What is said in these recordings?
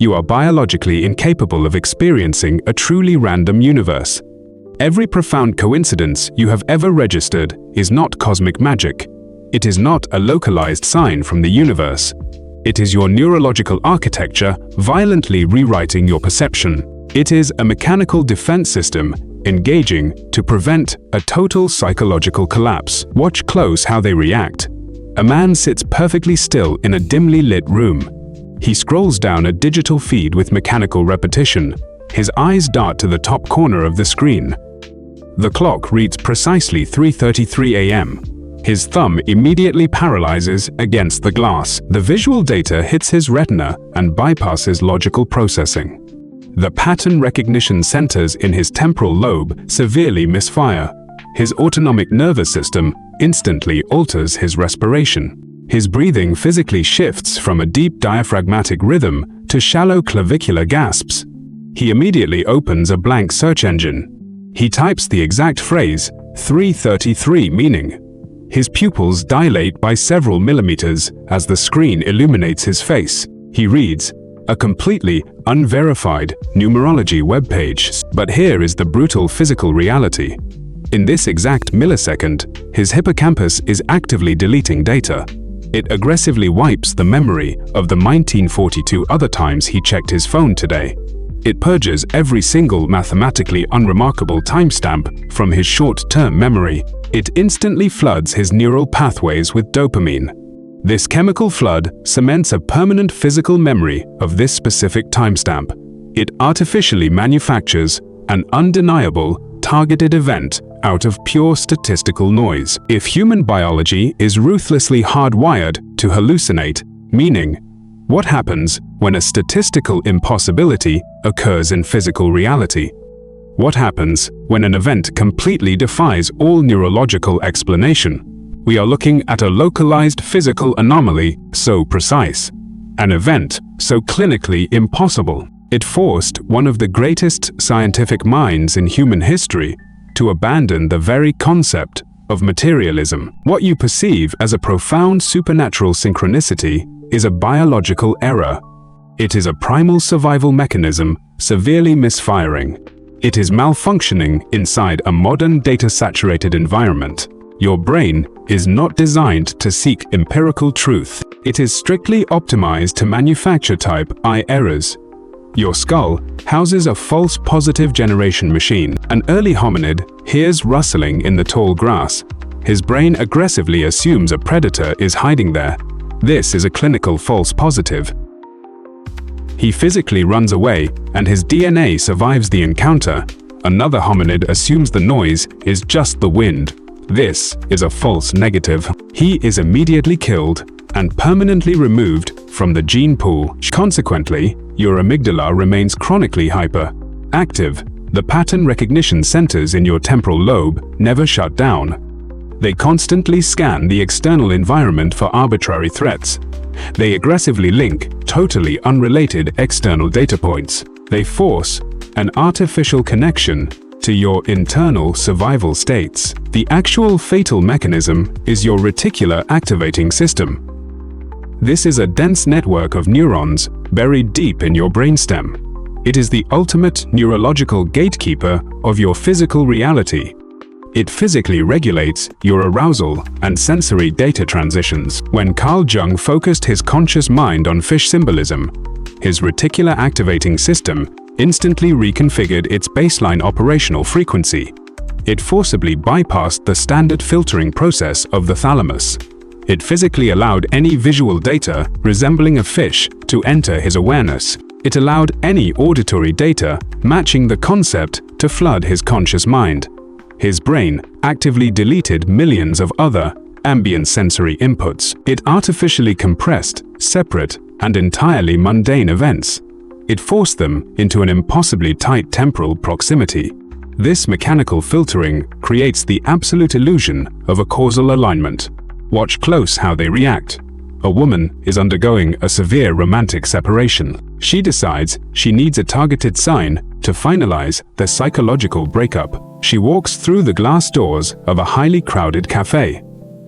You are biologically incapable of experiencing a truly random universe. Every profound coincidence you have ever registered is not cosmic magic. It is not a localized sign from the universe. It is your neurological architecture violently rewriting your perception. It is a mechanical defense system engaging to prevent a total psychological collapse. Watch close how they react. A man sits perfectly still in a dimly lit room. He scrolls down a digital feed with mechanical repetition. His eyes dart to the top corner of the screen. The clock reads precisely 3:33 a.m. His thumb immediately paralyzes against the glass. The visual data hits his retina and bypasses logical processing. The pattern recognition centers in his temporal lobe severely misfire. His autonomic nervous system instantly alters his respiration. His breathing physically shifts from a deep diaphragmatic rhythm to shallow clavicular gasps. He immediately opens a blank search engine. He types the exact phrase, 3:33, meaning. His pupils dilate by several millimeters as the screen illuminates his face. He reads a completely unverified numerology webpage. But here is the brutal physical reality. In this exact millisecond, his hippocampus is actively deleting data. It aggressively wipes the memory of the 1942 other times he checked his phone today. It purges every single mathematically unremarkable timestamp from his short-term memory. It instantly floods his neural pathways with dopamine. This chemical flood cements a permanent physical memory of this specific timestamp. It artificially manufactures an undeniable, targeted event out of pure statistical noise. If human biology is ruthlessly hardwired to hallucinate, meaning, what happens when a statistical impossibility occurs in physical reality? What happens when an event completely defies all neurological explanation? We are looking at a localized physical anomaly so precise, an event so clinically impossible. It forced one of the greatest scientific minds in human history to abandon the very concept of materialism. What you perceive as a profound supernatural synchronicity is a biological error. It is a primal survival mechanism severely misfiring. It is malfunctioning inside a modern data-saturated environment. Your brain is not designed to seek empirical truth. It is strictly optimized to manufacture type I errors. Your skull houses a false positive generation machine. An early hominid hears rustling in the tall grass. His brain aggressively assumes a predator is hiding there. This is a clinical false positive. He physically runs away, and his DNA survives the encounter. Another hominid assumes the noise is just the wind. This is a false negative. He is immediately killed and permanently removed from the gene pool. Consequently, your amygdala remains chronically hyper-active. The pattern recognition centers in your temporal lobe never shut down. They constantly scan the external environment for arbitrary threats. They aggressively link totally unrelated external data points. They force an artificial connection to your internal survival states. The actual fatal mechanism is your reticular activating system. This is a dense network of neurons buried deep in your brainstem. It is the ultimate neurological gatekeeper of your physical reality. It physically regulates your arousal and sensory data transitions. When Carl Jung focused his conscious mind on fish symbolism, his reticular activating system instantly reconfigured its baseline operational frequency. It forcibly bypassed the standard filtering process of the thalamus. It physically allowed any visual data resembling a fish to enter his awareness. It allowed any auditory data matching the concept to flood his conscious mind. His brain actively deleted millions of other ambient sensory inputs. It artificially compressed separate and entirely mundane events. It forced them into an impossibly tight temporal proximity. This mechanical filtering creates the absolute illusion of a causal alignment. Watch close how they react. A woman is undergoing a severe romantic separation. She decides she needs a targeted sign to finalize the psychological breakup. She walks through the glass doors of a highly crowded cafe.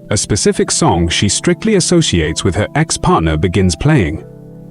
A specific song she strictly associates with her ex-partner begins playing.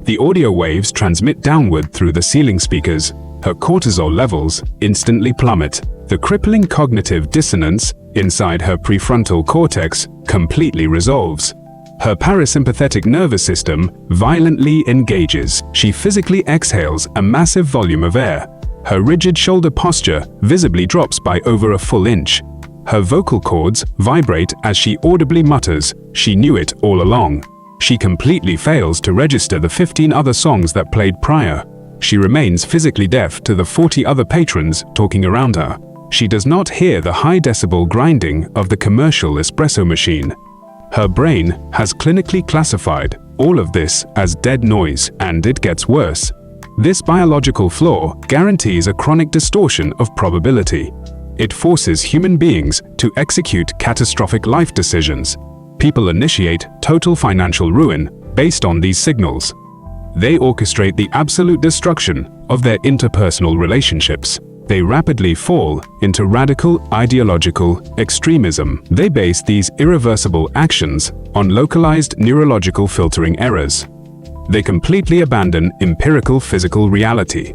The audio waves transmit downward through the ceiling speakers. Her cortisol levels instantly plummet. The crippling cognitive dissonance inside her prefrontal cortex completely resolves. Her parasympathetic nervous system violently engages. She physically exhales a massive volume of air. Her rigid shoulder posture visibly drops by over a full inch. Her vocal cords vibrate as she audibly mutters, "She knew it all along." She completely fails to register the 15 other songs that played prior. She remains physically deaf to the 40 other patrons talking around her. She does not hear the high-decibel grinding of the commercial espresso machine. Her brain has clinically classified all of this as dead noise, and it gets worse. This biological flaw guarantees a chronic distortion of probability. It forces human beings to execute catastrophic life decisions. People initiate total financial ruin based on these signals. They orchestrate the absolute destruction of their interpersonal relationships. They rapidly fall into radical ideological extremism. They base these irreversible actions on localized neurological filtering errors. They completely abandon empirical physical reality.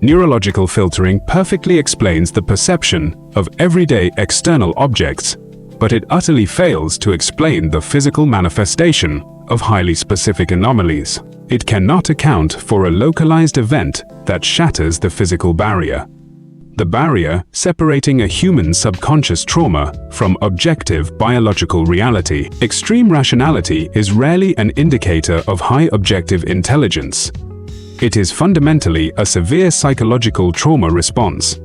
Neurological filtering perfectly explains the perception of everyday external objects, but it utterly fails to explain the physical manifestation of highly specific anomalies. It cannot account for a localized event that shatters the physical barrier. The barrier separating a human subconscious trauma from objective biological reality. Extreme rationality is rarely an indicator of high objective intelligence. It is fundamentally a severe psychological trauma response.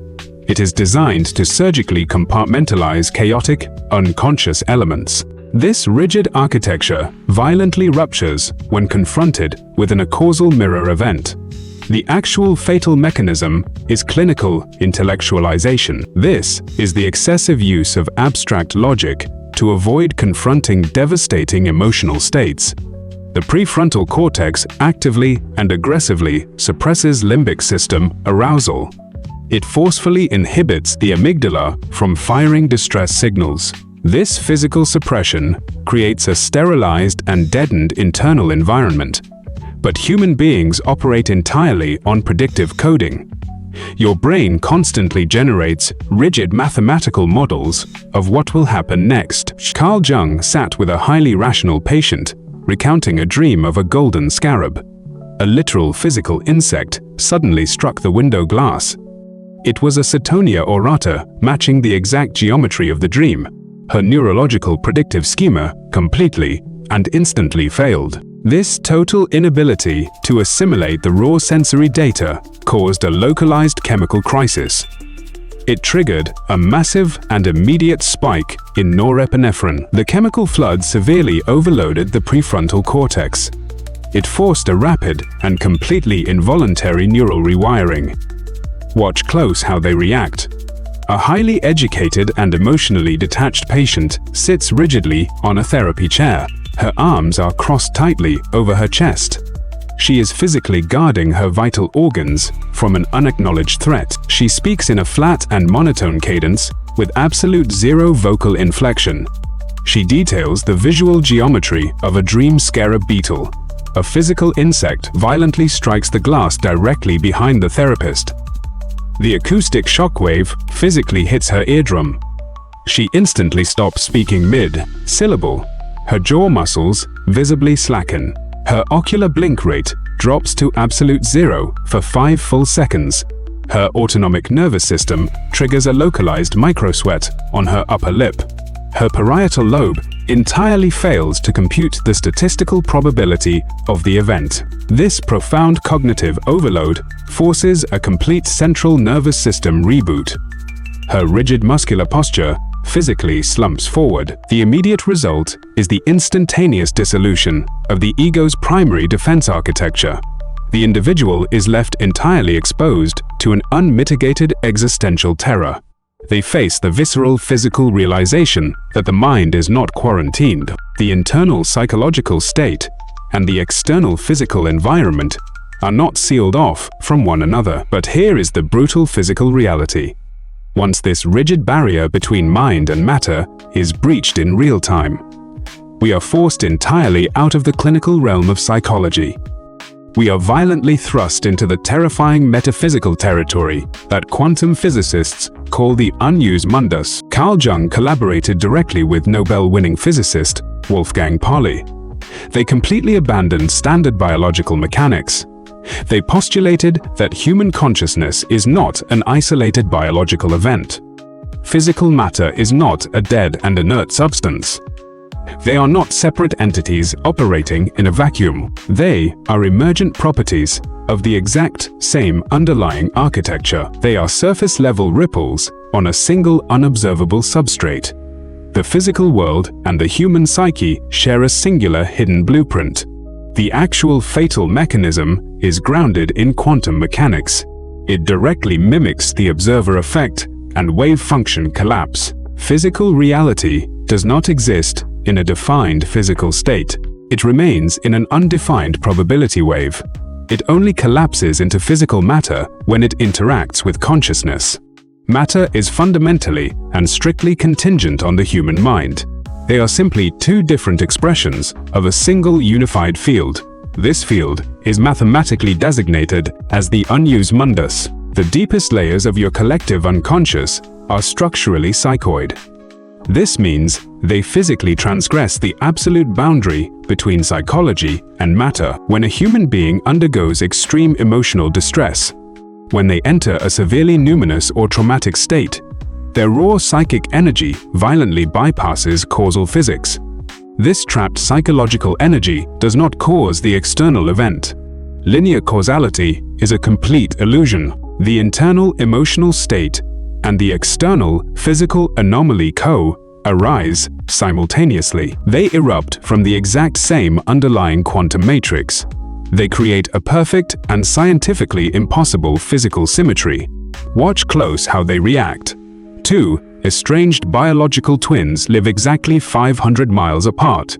It is designed to surgically compartmentalize chaotic, unconscious elements. This rigid architecture violently ruptures when confronted with a causal mirror event. The actual fatal mechanism is clinical intellectualization. This is the excessive use of abstract logic to avoid confronting devastating emotional states. The prefrontal cortex actively and aggressively suppresses limbic system arousal. It forcefully inhibits the amygdala from firing distress signals. This physical suppression creates a sterilized and deadened internal environment. But human beings operate entirely on predictive coding. Your brain constantly generates rigid mathematical models of what will happen next. Carl Jung sat with a highly rational patient, recounting a dream of a golden scarab. A literal physical insect suddenly struck the window glass. It was a Setonia aurata, matching the exact geometry of the dream. Her neurological predictive schema completely and instantly failed. This total inability to assimilate the raw sensory data caused a localized chemical crisis. It triggered a massive and immediate spike in norepinephrine. The chemical flood severely overloaded the prefrontal cortex. It forced a rapid and completely involuntary neural rewiring. Watch close how they react. A highly educated and emotionally detached patient sits rigidly on a therapy chair. Her arms are crossed tightly over her chest. She is physically guarding her vital organs from an unacknowledged threat. She speaks in a flat and monotone cadence with absolute zero vocal inflection. She details the visual geometry of a dream scarab beetle. A physical insect violently strikes the glass directly behind the therapist. The acoustic shockwave physically hits her eardrum. She instantly stops speaking mid-syllable. Her jaw muscles visibly slacken. Her ocular blink rate drops to absolute zero for 5 full seconds. Her autonomic nervous system triggers a localized microsweat on her upper lip. Her parietal lobe entirely fails to compute the statistical probability of the event. This profound cognitive overload forces a complete central nervous system reboot. Her rigid muscular posture physically slumps forward. The immediate result is the instantaneous dissolution of the ego's primary defense architecture. The individual is left entirely exposed to an unmitigated existential terror. They face the visceral physical realization that the mind is not quarantined. The internal psychological state and the external physical environment are not sealed off from one another. But here is the brutal physical reality. Once this rigid barrier between mind and matter is breached in real time, we are forced entirely out of the clinical realm of psychology. we are violently thrust into the terrifying metaphysical territory that quantum physicists call the Unus Mundus. Carl Jung collaborated directly with Nobel-winning physicist Wolfgang Pauli. They completely abandoned standard biological mechanics. They postulated that human consciousness is not an isolated biological event. Physical matter is not a dead and inert substance. They are not separate entities operating in a vacuum. They are emergent properties of the exact same underlying architecture. They are surface-level ripples on a single unobservable substrate. The physical world and the human psyche share a singular hidden blueprint. The actual fatal mechanism is grounded in quantum mechanics. It directly mimics the observer effect and wave function collapse. Physical reality does not exist in a defined physical state. It remains in an undefined probability wave. It only collapses into physical matter when it interacts with consciousness. Matter is fundamentally and strictly contingent on the human mind. They are simply two different expressions of a single unified field. This field is mathematically designated as the Unus Mundus. The deepest layers of your collective unconscious are structurally psychoid. This means they physically transgress the absolute boundary between psychology and matter. When a human being undergoes extreme emotional distress, when they enter a severely numinous or traumatic state, their raw psychic energy violently bypasses causal physics. This trapped psychological energy does not cause the external event. Linear causality is a complete illusion. The internal emotional state and the external physical anomaly arise simultaneously. They erupt from the exact same underlying quantum matrix. They create a perfect and scientifically impossible physical symmetry. Watch close how they react. Two estranged biological twins live exactly 500 miles apart.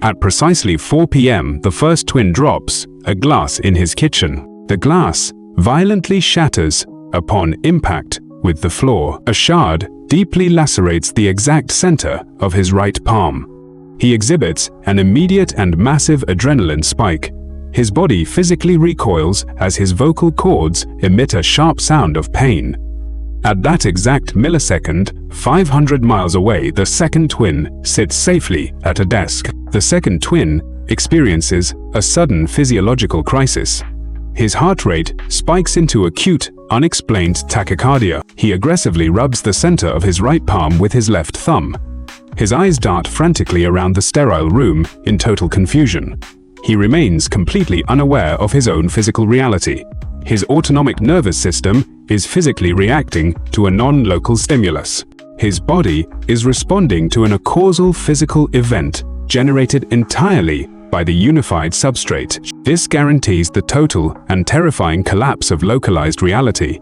At precisely 4 p.m., the first twin drops a glass in his kitchen. The glass violently shatters upon impact with the floor. A shard deeply lacerates the exact center of his right palm. He exhibits an immediate and massive adrenaline spike. His body physically recoils as his vocal cords emit a sharp sound of pain. At that exact millisecond, 500 miles away, the second twin sits safely at a desk. The second twin experiences a sudden physiological crisis. His heart rate spikes into acute, unexplained tachycardia. He aggressively rubs the center of his right palm with his left thumb. His eyes dart frantically around the sterile room in total confusion. He remains completely unaware of his own physical reality. His autonomic nervous system is physically reacting to a non-local stimulus. His body is responding to a causal physical event generated entirely by the unified substrate. This guarantees the total and terrifying collapse of localized reality.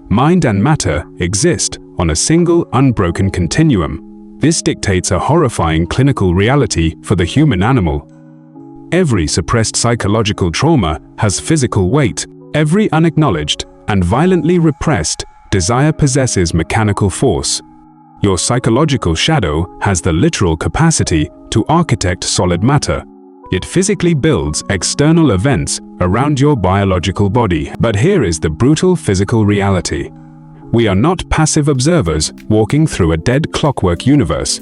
Mind and matter exist on a single unbroken continuum. This dictates a horrifying clinical reality for the human animal. Every suppressed psychological trauma has physical weight. Every unacknowledged and violently repressed desire possesses mechanical force. Your psychological shadow has the literal capacity to architect solid matter. It physically builds external events around your biological body. But here is the brutal physical reality. We are not passive observers walking through a dead clockwork universe.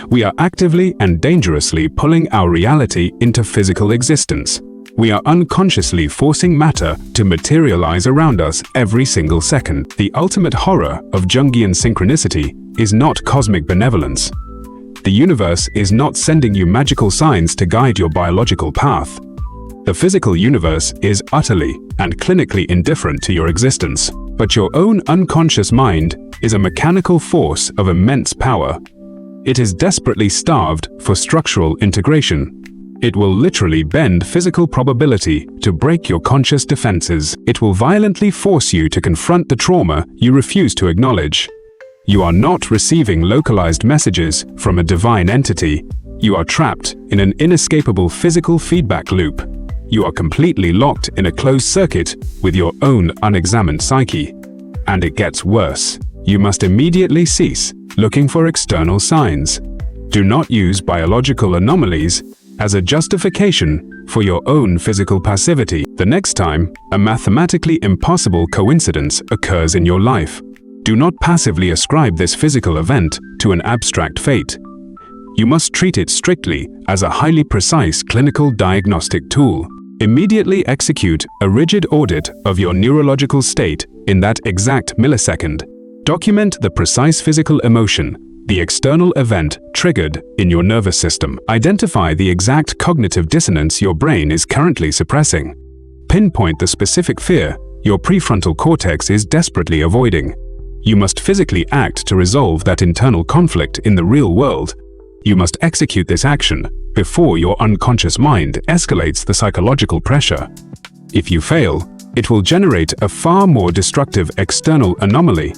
We are actively and dangerously pulling our reality into physical existence. We are unconsciously forcing matter to materialize around us every single second. The ultimate horror of Jungian synchronicity is not cosmic benevolence. The universe is not sending you magical signs to guide your biological path. The physical universe is utterly and clinically indifferent to your existence. But your own unconscious mind is a mechanical force of immense power. It is desperately starved for structural integration. It will literally bend physical probability to break your conscious defenses. It will violently force you to confront the trauma you refuse to acknowledge. You are not receiving localized messages from a divine entity. You are trapped in an inescapable physical feedback loop. You are completely locked in a closed circuit with your own unexamined psyche. And it gets worse. You must immediately cease looking for external signs. Do not use biological anomalies as a justification for your own physical passivity. The next time a mathematically impossible coincidence occurs in your life, do not passively ascribe this physical event to an abstract fate. You must treat it strictly as a highly precise clinical diagnostic tool. Immediately execute a rigid audit of your neurological state in that exact millisecond. Document the precise physical emotion, the external event triggered in your nervous system. Identify the exact cognitive dissonance your brain is currently suppressing. Pinpoint the specific fear your prefrontal cortex is desperately avoiding. You must physically act to resolve that internal conflict in the real world. You must execute this action before your unconscious mind escalates the psychological pressure. If you fail, it will generate a far more destructive external anomaly.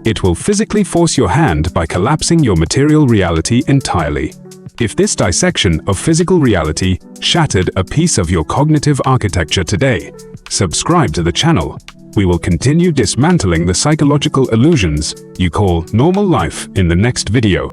It will physically force your hand by collapsing your material reality entirely. If this dissection of physical reality shattered a piece of your cognitive architecture today, subscribe to the channel. We will continue dismantling the psychological illusions you call normal life in the next video.